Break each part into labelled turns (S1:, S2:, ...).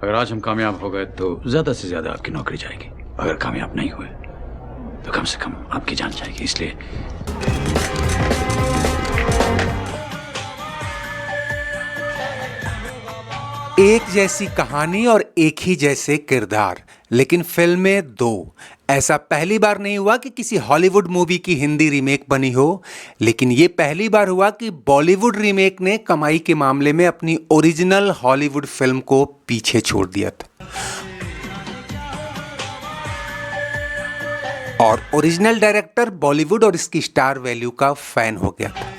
S1: अगर आज हम कामयाब हो गए तो ज्यादा से ज्यादा आपकी नौकरी जाएगी, अगर कामयाब नहीं हुए तो कम से कम आपकी जान जाएगी। इसलिए
S2: एक जैसी कहानी और एक ही जैसे किरदार, लेकिन फिल्में दो। ऐसा पहली बार नहीं हुआ कि किसी हॉलीवुड मूवी की हिंदी रीमेक बनी हो, लेकिन ये पहली बार हुआ कि बॉलीवुड रीमेक ने कमाई के मामले में अपनी ओरिजिनल हॉलीवुड फिल्म को पीछे छोड़ दिया था। और ओरिजिनल डायरेक्टर बॉलीवुड और इसकी स्टार वैल्यू का फैन हो गया था।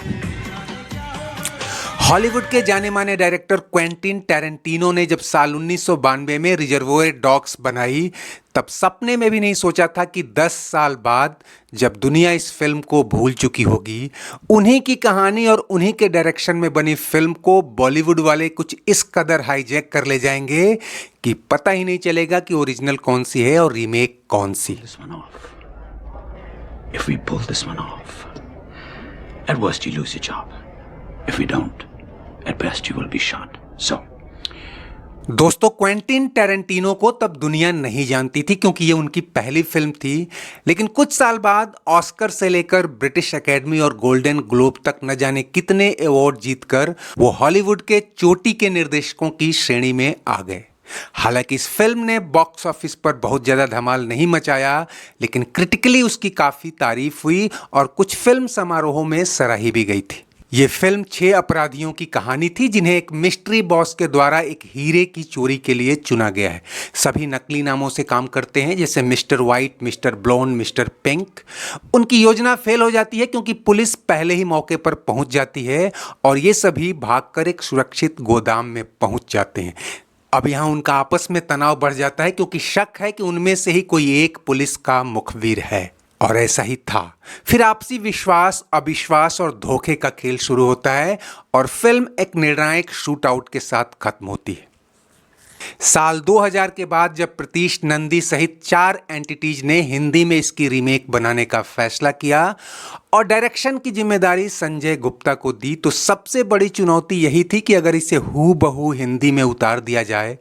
S2: हॉलीवुड के जाने माने डायरेक्टर क्वेंटिन टैरेंटिनो ने जब साल 1992 में रिजर्वोयर डॉग्स बनाई, तब सपने में भी नहीं सोचा था कि 10 साल बाद जब दुनिया इस फिल्म को भूल चुकी होगी, उन्हीं की कहानी और उन्हीं के डायरेक्शन में बनी फिल्म को बॉलीवुड वाले कुछ इस कदर हाईजैक कर ले जाएंगे कि पता ही नहीं चलेगा कि ओरिजिनल कौन सी है और रीमेक कौन सी।
S1: If we pull this one off, at worst you lose your job. If we don't, at best you will be shot. So,
S2: दोस्तों, क्वेंटिन टैरेंटिनो को तब दुनिया नहीं जानती थी क्योंकि ये उनकी पहली फिल्म थी, लेकिन कुछ साल बाद ऑस्कर से लेकर ब्रिटिश एकेडमी और गोल्डन ग्लोब तक न जाने कितने अवार्ड जीतकर वो हॉलीवुड के चोटी के निर्देशकों की श्रेणी में आ गए। हालांकि इस फिल्म ने बॉक्स ऑफिस पर बहुत ज़्यादा धमाल नहीं मचाया, लेकिन क्रिटिकली उसकी काफ़ी तारीफ हुई और कुछ फिल्म समारोहों में सराही भी गई थी। ये फिल्म 6 अपराधियों की कहानी थी जिन्हें एक मिस्ट्री बॉस के द्वारा एक हीरे की चोरी के लिए चुना गया है। सभी नकली नामों से काम करते हैं, जैसे mister white, mister blonde, mister pink. उनकी योजना फेल हो जाती है क्योंकि पुलिस पहले ही मौके पर पहुंच जाती है और ये सभी भागकर एक सुरक्षित गोदाम में पहुंच जाते हैं। अब यहाँ उनका आपस में तनाव बढ़ जाता है क्योंकि शक है कि उनमें से ही कोई एक पुलिस का मुखबिर है, और ऐसा ही था। फिर आपसी विश्वास, अविश्वास और धोखे का खेल शुरू होता है और फिल्म एक निर्णायक शूट आउट के साथ खत्म होती है। साल 2000 के बाद जब प्रतीश नंदी सहित 4 एंटिटीज ने हिंदी में इसकी रीमेक बनाने का फैसला किया और डायरेक्शन की जिम्मेदारी संजय गुप्ता को दी, तो सबसे बड़ी चुनौती यही थी कि अगर इसे हूबहू हिंदी में उतार दिया जाए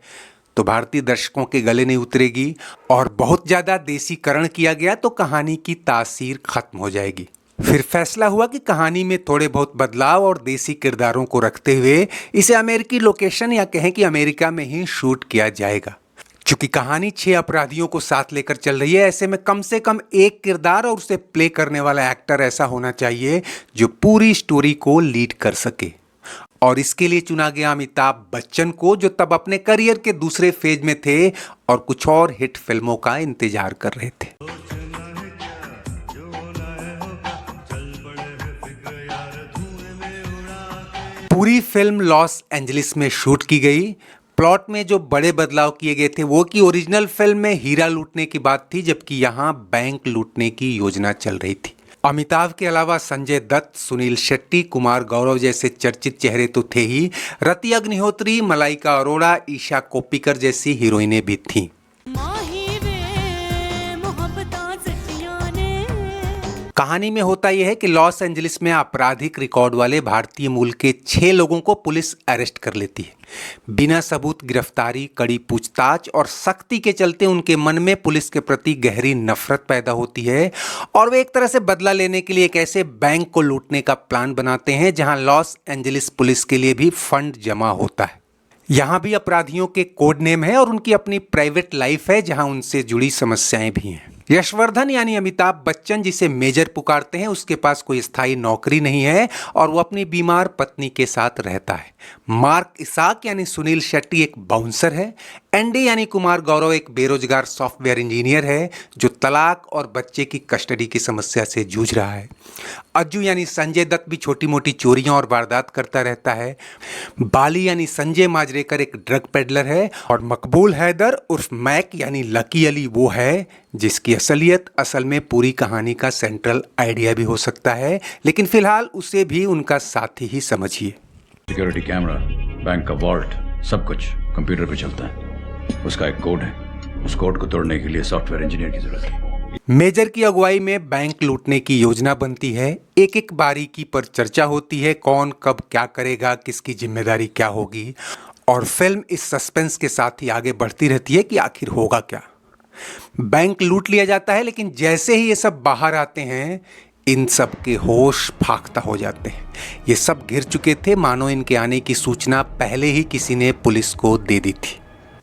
S2: तो भारतीय दर्शकों के गले नहीं उतरेगी और बहुत ज़्यादा देसीकरण किया गया तो कहानी की तासीर खत्म हो जाएगी। फिर फैसला हुआ कि कहानी में थोड़े बहुत बदलाव और देसी किरदारों को रखते हुए इसे अमेरिकी लोकेशन या कहें कि अमेरिका में ही शूट किया जाएगा। चूंकि कहानी 6 अपराधियों को साथ लेकर चल रही है, ऐसे में कम से कम एक किरदार और उसे प्ले करने वाला एक्टर ऐसा होना चाहिए जो पूरी स्टोरी को लीड कर सके। और इसके लिए चुना गया अमिताभ बच्चन को, जो तब अपने करियर के दूसरे फेज में थे और कुछ और हिट फिल्मों का इंतजार कर रहे थे। पूरी फिल्म लॉस एंजलिस में शूट की गई। प्लॉट में जो बड़े बदलाव किए गए थे वो कि ओरिजिनल फिल्म में हीरा लूटने की बात थी, जबकि यहाँ बैंक लूटने की योजना चल रही थी। अमिताभ के अलावा संजय दत्त, सुनील शेट्टी, कुमार गौरव जैसे चर्चित चेहरे तो थे ही, रति अग्निहोत्री, मलाइका अरोड़ा, ईशा कोप्पिकर जैसी हीरोइनें भी थीं। कहानी में होता यह है कि लॉस एंजलिस में आपराधिक रिकॉर्ड वाले भारतीय मूल के 6 लोगों को पुलिस अरेस्ट कर लेती है। बिना सबूत गिरफ्तारी, कड़ी पूछताछ और सख्ती के चलते उनके मन में पुलिस के प्रति गहरी नफरत पैदा होती है और वे एक तरह से बदला लेने के लिए एक ऐसे बैंक को लूटने का प्लान बनाते हैं जहां लॉस एंजलिस पुलिस के लिए भी फंड जमा होता है। यहाँ भी अपराधियों के कोड नेम है और उनकी अपनी प्राइवेट लाइफ है जहां उनसे जुड़ी समस्याएं भी हैं। यशवर्धन यानी अमिताभ बच्चन, जिसे मेजर पुकारते हैं, उसके पास कोई स्थायी नौकरी नहीं है और वो अपनी बीमार पत्नी के साथ रहता है। मार्क इसाक यानी सुनील शेट्टी एक बाउंसर है। एनडी यानी कुमार गौरव एक बेरोजगार सॉफ्टवेयर इंजीनियर है जो तलाक और बच्चे की कस्टडी की समस्या से जूझ रहा है। अज्जू यानी संजय दत्त भी छोटी मोटी चोरियां और वारदात करता रहता है। बाली यानी संजय माजरेकर एक ड्रग पेडलर है और मकबूल हैदर उर्फ मैक यानी लकी अली वो है जिसकी असलियत असल में पूरी कहानी का सेंट्रल आइडिया भी हो सकता है, लेकिन फिलहाल उसे भी उनका साथी ही समझिए।
S1: सिक्योरिटी कैमरा, बैंक का वॉल्ट, सब कुछ कंप्यूटर पे चलता है। उसका एक कोड है, उस कोड को तोड़ने के लिए सॉफ्टवेयर इंजीनियर की जरूरत है।
S2: मेजर की अगुवाई में बैंक लूटने की योजना बनती है। एक एक बारीकी पर चर्चा होती है, कौन कब क्या करेगा, किसकी जिम्मेदारी क्या होगी। और फिल्म इस सस्पेंस के साथ ही आगे बढ़ती रहती है कि आखिर होगा क्या। बैंक लूट लिया जाता है, लेकिन जैसे ही ये सब बाहर आते हैं इन सब के होश फाख्ता हो जाते हैं। ये सब घिर चुके थे, मानो इनके आने की सूचना पहले ही किसी ने पुलिस को दे दी थी।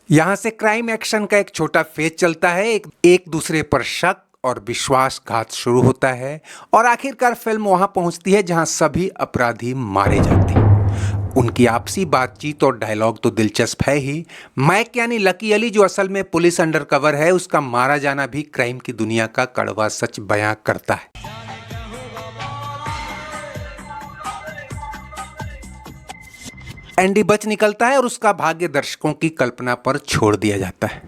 S2: यहाँ से क्राइम एक्शन का एक छोटा फेज चलता है, एक दूसरे पर शक और विश्वासघात शुरू होता है और आखिरकार फिल्म वहां पहुंचती है जहां सभी अपराधी मारे जाते हैं। उनकी आपसी बातचीत और डायलॉग तो दिलचस्प है ही। मैक यानी लकी अली, जो असल में पुलिस अंडरकवर है, उसका मारा जाना भी क्राइम की दुनिया का कड़वा सच बयां करता है। एंडी बच निकलता है और उसका भाग्य दर्शकों की कल्पना पर छोड़ दिया जाता है।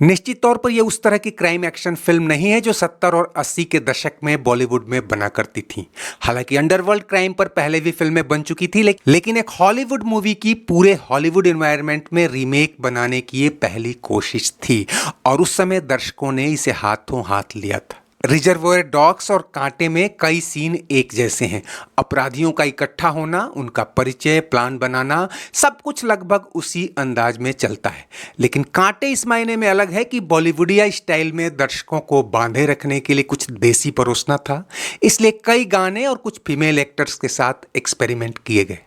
S2: निश्चित तौर पर यह उस तरह की क्राइम एक्शन फिल्म नहीं है जो 70 और 80 के दशक में बॉलीवुड में बना करती थी। हालांकि अंडरवर्ल्ड क्राइम पर पहले भी फिल्में बन चुकी थी, लेकिन एक हॉलीवुड मूवी की पूरे हॉलीवुड एनवायरनमेंट में रीमेक बनाने की ये पहली कोशिश थी और उस समय दर्शकों ने इसे हाथों हाथ लिया था। रिजर्वोयर डॉग्स और कांटे में कई सीन एक जैसे हैं। अपराधियों का इकट्ठा होना, उनका परिचय, प्लान बनाना, सब कुछ लगभग उसी अंदाज में चलता है। लेकिन कांटे इस मायने में अलग है कि बॉलीवुडिया स्टाइल में दर्शकों को बांधे रखने के लिए कुछ देसी परोसना था, इसलिए कई गाने और कुछ फीमेल एक्टर्स के साथ एक्सपेरिमेंट किए गए।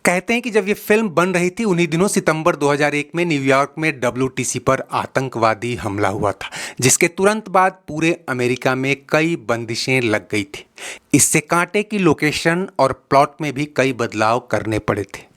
S2: कहते हैं कि जब ये फिल्म बन रही थी उन्हीं दिनों सितंबर 2001 में न्यूयॉर्क में WTC पर आतंकवादी हमला हुआ था, जिसके तुरंत बाद पूरे अमेरिका में कई बंदिशें लग गई थी। इससे कांटे की लोकेशन और प्लॉट में भी कई बदलाव करने पड़े थे।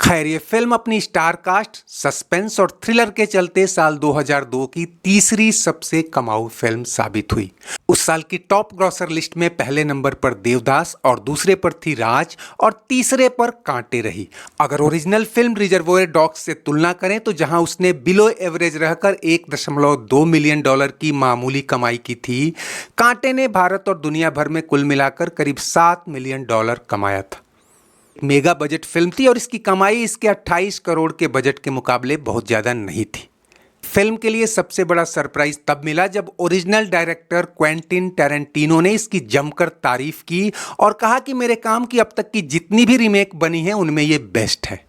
S2: खैर, ये फिल्म अपनी स्टार कास्ट, सस्पेंस और थ्रिलर के चलते साल 2002 की तीसरी सबसे कमाऊ फिल्म साबित हुई। उस साल की टॉप ग्रॉसर लिस्ट में पहले नंबर पर देवदास और दूसरे पर थी राज और तीसरे पर कांटे रही। अगर ओरिजिनल फिल्म रिजर्वोयर डॉग्स से तुलना करें तो जहां उसने बिलो एवरेज रहकर $1.2 मिलियन की मामूली कमाई की थी, कांटे ने भारत और दुनिया भर में कुल मिलाकर करीब $7 मिलियन कमाया था। मेगा बजट फिल्म थी और इसकी कमाई इसके 28 करोड़ के बजट के मुकाबले बहुत ज़्यादा नहीं थी। फिल्म के लिए सबसे बड़ा सरप्राइज तब मिला जब ओरिजिनल डायरेक्टर क्वेंटिन टैरेंटिनो ने इसकी जमकर तारीफ की और कहा कि मेरे काम की अब तक की जितनी भी रीमेक बनी है उनमें ये बेस्ट है।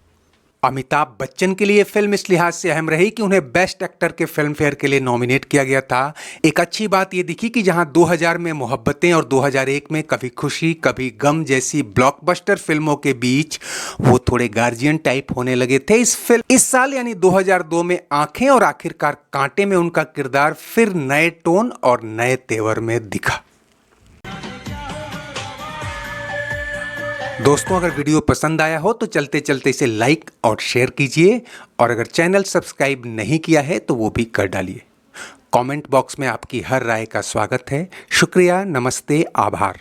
S2: अमिताभ बच्चन के लिए फिल्म इस लिहाज से अहम रही कि उन्हें बेस्ट एक्टर के फिल्म फेयर के लिए नॉमिनेट किया गया था। एक अच्छी बात यह दिखी कि जहां 2000 में मोहब्बतें और 2001 में कभी खुशी कभी गम जैसी ब्लॉकबस्टर फिल्मों के बीच वो थोड़े गार्जियन टाइप होने लगे थे, इस साल यानी 2002 में आंखें और आखिरकार कांटे में उनका किरदार फिर नए टोन और नए तेवर में दिखा। दोस्तों, अगर वीडियो पसंद आया हो तो चलते चलते इसे लाइक और शेयर कीजिए और अगर चैनल सब्सक्राइब नहीं किया है तो वो भी कर डालिए। कमेंट बॉक्स में आपकी हर राय का स्वागत है। शुक्रिया, नमस्ते, आभार।